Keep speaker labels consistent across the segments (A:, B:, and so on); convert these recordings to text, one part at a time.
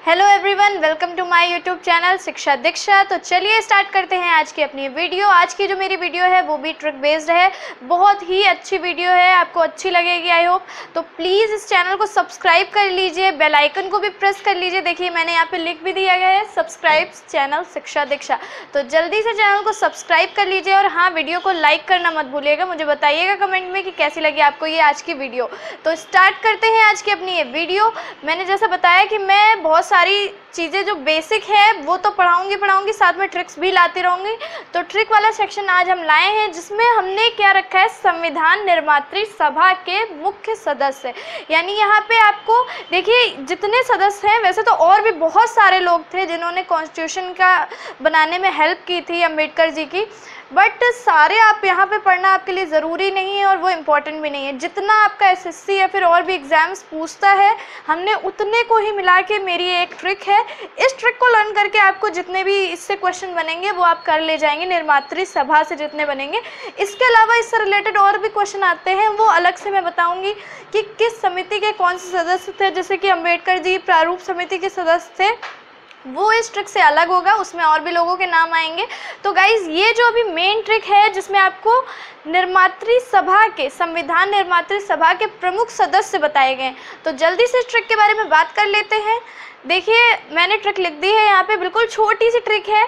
A: Hello everyone, welcome to my YouTube channel Shiksha Diksha. तो चलिए start करते हैं आज की अपनी वीडियो। आज की जो मेरी वीडियो है वो भी ट्रिक बेस्ड है। बहुत ही अच्छी वीडियो है, आपको अच्छी लगेगी आई होप। तो प्लीज़ इस चैनल को सब्सक्राइब कर लीजिए, बेल आइकन को भी प्रेस कर लीजिए। देखिए मैंने यहाँ पे लिख भी दिया गया है सब्सक्राइब चैनल शिक्षा दीक्षा। तो जल्दी से चैनल को सब्सक्राइब कर लीजिए और हाँ, वीडियो को लाइक करना मत भूलिएगा। मुझे बताइएगा कमेंट में कि कैसी लगी आपको ये आज की वीडियो। तो स्टार्ट करते हैं आज की अपनी ये वीडियो। मैंने जैसा बताया कि मैं बहुत सारी चीज़ें जो बेसिक है वो तो पढ़ाऊंगी, साथ में ट्रिक्स भी लाती रहूँगी। तो ट्रिक वाला सेक्शन आज हम लाए हैं जिसमें हमने क्या रखा है, संविधान निर्मात्री सभा के मुख्य सदस्य। यानी यहाँ पे आपको देखिए जितने सदस्य हैं, वैसे तो और भी बहुत सारे लोग थे जिन्होंने कॉन्स्टिट्यूशन का बनाने में हेल्प की थी अम्बेडकर जी की, बट सारे आप यहाँ पे पढ़ना आपके लिए ज़रूरी नहीं है और वो इम्पोर्टेंट भी नहीं है। जितना आपका एसएससी या फिर और भी एग्ज़ाम्स पूछता है, हमने उतने को ही मिला के मेरी एक ट्रिक है। इस ट्रिक को लर्न करके आपको जितने भी इससे क्वेश्चन बनेंगे वो आप कर ले जाएंगे, निर्मात्री सभा से जितने बनेंगे। इसके अलावा इससे रिलेटेड और भी क्वेश्चन आते हैं, वो अलग से मैं बताऊँगी कि किस समिति के कौन से सदस्य थे। जैसे कि अम्बेडकर जी प्रारूप समिति के सदस्य थे, वो इस ट्रिक से अलग होगा, उसमें और भी लोगों के नाम आएंगे। तो गाइज़ ये जो अभी मेन ट्रिक है जिसमें आपको निर्मात्री सभा के, संविधान निर्मात्री सभा के प्रमुख सदस्य बताए गए। तो जल्दी से इस ट्रिक के बारे में बात कर लेते हैं। देखिए मैंने ट्रिक लिख दी है यहाँ पे, बिल्कुल छोटी सी ट्रिक है।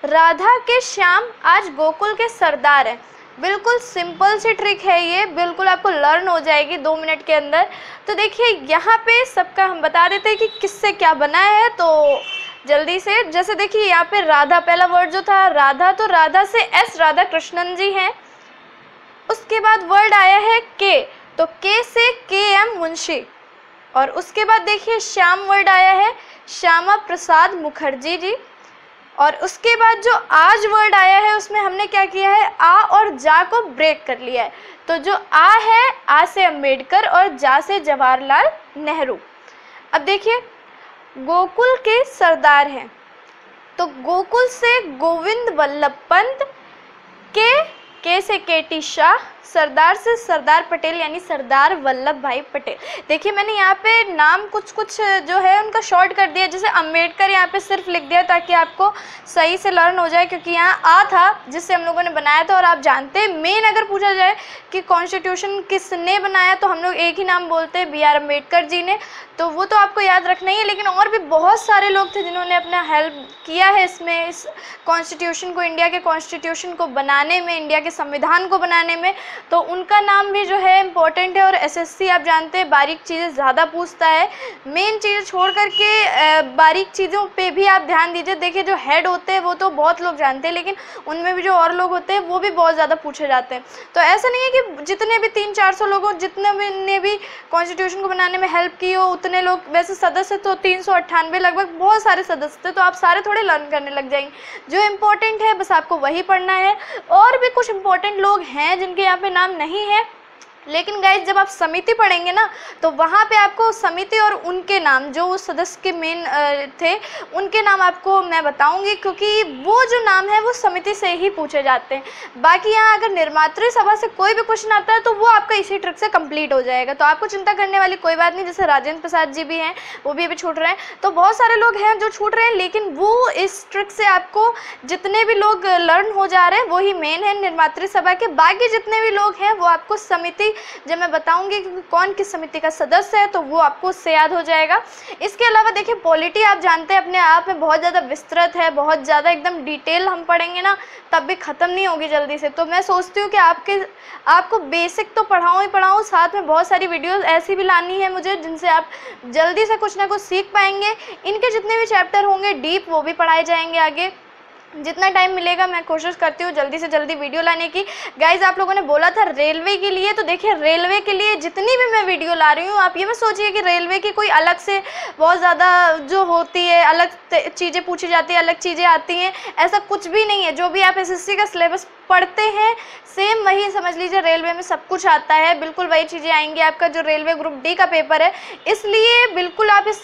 A: राधा के श्याम आज गोकुल के सरदार हैं। बिल्कुल सिंपल सी ट्रिक है ये, बिल्कुल आपको लर्न हो जाएगी 2 मिनट के अंदर। तो देखिए यहाँ पे सबका हम बता देते हैं कि किससे क्या बना है। तो जल्दी से, जैसे देखिए यहाँ पे राधा, पहला वर्ड जो था राधा, तो राधा से एस राधा कृष्णन जी हैं। उसके बाद वर्ड आया है के, तो के से के एम मुंशी। और उसके बाद देखिए श्याम वर्ड आया है श्यामा प्रसाद मुखर्जी जी। और उसके बाद जो आज वर्ड आया है उसमें हमने क्या किया है, आ और जा को ब्रेक कर लिया है। तो जो आ है, आ से अम्बेडकर और जा से जवाहरलाल नेहरू। अब देखिए गोकुल के सरदार हैं, तो गोकुल से गोविंद वल्लभ पंत, के से केटी शाह, सरदार से सरदार पटेल यानी सरदार वल्लभ भाई पटेल। देखिए मैंने यहाँ पे नाम कुछ जो है उनका शॉर्ट कर दिया। जैसे अम्बेडकर यहाँ पे सिर्फ लिख दिया ताकि आपको सही से लर्न हो जाए, क्योंकि यहाँ आ था जिससे हम लोगों ने बनाया था। और आप जानते हैं मेन अगर पूछा जाए कि कॉन्स्टिट्यूशन किसने बनाया, तो हम लोग एक ही नाम बोलते हैं, BR अम्बेडकर जी ने। तो वो तो आपको याद रखना ही है, लेकिन और भी बहुत सारे लोग थे जिन्होंने अपना हेल्प किया है इसमें, इस कॉन्स्टिट्यूशन को, इंडिया के कॉन्स्टिट्यूशन को बनाने में, इंडिया के संविधान को बनाने में। तो उनका नाम भी जो है इम्पोर्टेंट है। और एसएससी आप जानते हैं बारीक चीज़ें ज़्यादा पूछता है, मेन चीज़ें छोड़ करके बारीक चीज़ों पे भी आप ध्यान दीजिए। देखिए जो हेड होते हैं वो तो बहुत लोग जानते हैं, लेकिन उनमें भी जो और लोग होते हैं वो भी बहुत ज़्यादा पूछे जाते हैं। तो ऐसा नहीं है कि जितने भी 300-400 लोगों, जितने ने भी कॉन्स्टिट्यूशन को बनाने में हेल्प की हो उतने लोग, वैसे सदस्य तो 398 लगभग, बहुत सारे सदस्य थे। तो आप सारे थोड़े लर्न करने लग जाएंगे। जो इम्पोर्टेंट है बस आपको वही पढ़ना है। और भी कुछ इंपॉर्टेंट लोग हैं जिनके यहाँ पे नाम नहीं है, लेकिन गाइज जब आप समिति पढ़ेंगे ना तो वहाँ पे आपको समिति और उनके नाम, जो उस सदस्य के मेन थे, उनके नाम आपको मैं बताऊंगी, क्योंकि वो जो नाम है वो समिति से ही पूछे जाते हैं। बाकी यहाँ अगर निर्मात्री सभा से कोई भी क्वेश्चन आता है तो वो आपका इसी ट्रिक से कंप्लीट हो जाएगा। तो आपको चिंता करने वाली कोई बात नहीं। जैसे राजेंद्र प्रसाद जी भी हैं, वो भी अभी छूट रहे हैं। तो बहुत सारे लोग हैं जो छूट रहे हैं, लेकिन वो इस ट्रिक से आपको जितने भी लोग लर्न हो जा रहे हैं वही मेन है निर्मात्री सभा के। बाकी जितने भी लोग हैं वो आपको समिति, जब मैं बताऊंगी कि कौन किस समिति का सदस्य है तो वो आपको उससे याद हो जाएगा। इसके अलावा देखिए पॉलिटी आप जानते हैं अपने आप में बहुत ज़्यादा विस्तृत है, बहुत ज़्यादा एकदम डिटेल हम पढ़ेंगे ना तब भी ख़त्म नहीं होगी जल्दी से। तो मैं सोचती हूँ कि आपको बेसिक तो पढ़ाऊँ ही पढ़ाऊँ, साथ में बहुत सारी वीडियोज़ ऐसी भी लानी है मुझे जिनसे आप जल्दी से कुछ ना कुछ सीख पाएंगे। इनके जितने भी चैप्टर होंगे डीप वो भी पढ़ाए जाएंगे आगे। जितना टाइम मिलेगा मैं कोशिश करती हूँ जल्दी से जल्दी वीडियो लाने की। गाइज आप लोगों ने बोला था रेलवे के लिए, तो देखिए रेलवे के लिए जितनी भी मैं वीडियो ला रही हूँ, आप ये मत सोचिए कि रेलवे की कोई अलग से बहुत ज़्यादा जो होती है, अलग चीज़ें पूछी जाती है, अलग चीज़ें आती हैं, ऐसा कुछ भी नहीं है। जो भी आप एसएससी का सिलेबस पढ़ते हैं सेम वही समझ लीजिए रेलवे में सब कुछ आता है, बिल्कुल वही चीज़ें आएंगी आपका जो रेलवे ग्रुप डी का पेपर है। इसलिए बिल्कुल आप इस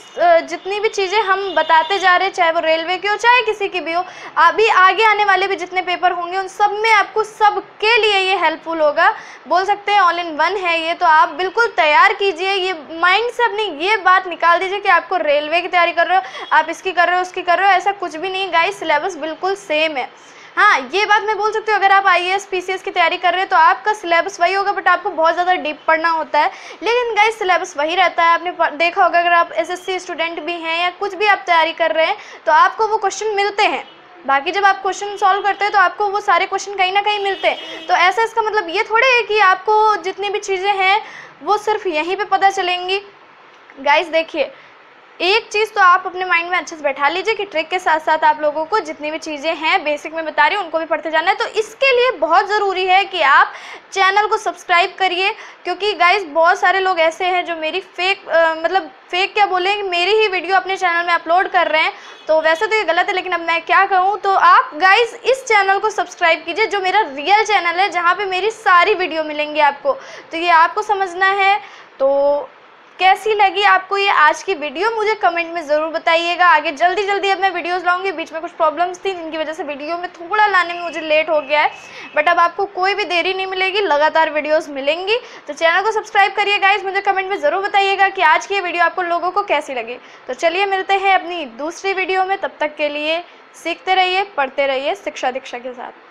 A: जितनी भी चीज़ें हम बताते जा रहे हैं, चाहे वो रेलवे की हो चाहे किसी की भी हो, आप अभी आगे आने वाले भी जितने पेपर होंगे उन सब में आपको सबके लिए ये हेल्पफुल होगा। बोल सकते हैं ऑल इन वन है ये, तो आप बिल्कुल तैयार कीजिए। ये माइंड से अपनी ये बात निकाल दीजिए कि आपको रेलवे की तैयारी कर रहे हो, आप इसकी कर रहे हो, उसकी कर रहे हो, ऐसा कुछ भी नहीं गाइस, सिलेबस बिल्कुल सेम है। हाँ, ये बात मैं बोल सकती हूँ, अगर आप IAS PCS की तैयारी कर रहे हैं तो आपका सिलेबस वही होगा, बट आपको बहुत ज़्यादा डीप पढ़ना होता है। लेकिन गाइस सिलेबस वही रहता है। आपने देखा होगा, अगर आप SSC स्टूडेंट भी हैं या कुछ भी आप तैयारी कर रहे हैं तो आपको वो क्वेश्चन मिलते हैं। बाकी जब आप क्वेश्चन सॉल्व करते हैं तो आपको वो सारे क्वेश्चन कहीं ना कहीं मिलते हैं। तो ऐसा इसका मतलब ये थोड़े है कि आपको जितनी भी चीज़ें हैं वो सिर्फ यहीं पे पता चलेंगी। गाइस देखिए, एक चीज़ तो आप अपने माइंड में अच्छे से बैठा लीजिए कि ट्रिक के साथ साथ आप लोगों को जितनी भी चीज़ें हैं बेसिक में बता रही हूँ उनको भी पढ़ते जाना है। तो इसके लिए बहुत ज़रूरी है कि आप चैनल को सब्सक्राइब करिए, क्योंकि गाइस बहुत सारे लोग ऐसे हैं जो मेरी फेक क्या बोले, मेरी ही वीडियो अपने चैनल में अपलोड कर रहे हैं। तो वैसे तो ये गलत है, लेकिन अब मैं क्या कहूँ, तो आप गाइस इस चैनल को सब्सक्राइब कीजिए जो मेरा रियल चैनल है, जहाँ पे मेरी सारी वीडियो मिलेंगी आपको। तो ये आपको समझना है। तो कैसी लगी आपको ये आज की वीडियो मुझे कमेंट में ज़रूर बताइएगा। आगे जल्दी अब मैं वीडियोस लाऊंगी। बीच में कुछ प्रॉब्लम्स थी जिनकी वजह से वीडियो में थोड़ा लाने में मुझे लेट हो गया है, बट अब आपको कोई भी देरी नहीं मिलेगी, लगातार वीडियोस मिलेंगी। तो चैनल को सब्सक्राइब करिए गाइस, मुझे कमेंट में ज़रूर बताइएगा कि आज की ये वीडियो आपको लोगों को कैसी लगी। तो चलिए मिलते हैं अपनी दूसरी वीडियो में, तब तक के लिए सीखते रहिए, पढ़ते रहिए शिक्षा दीक्षा के साथ।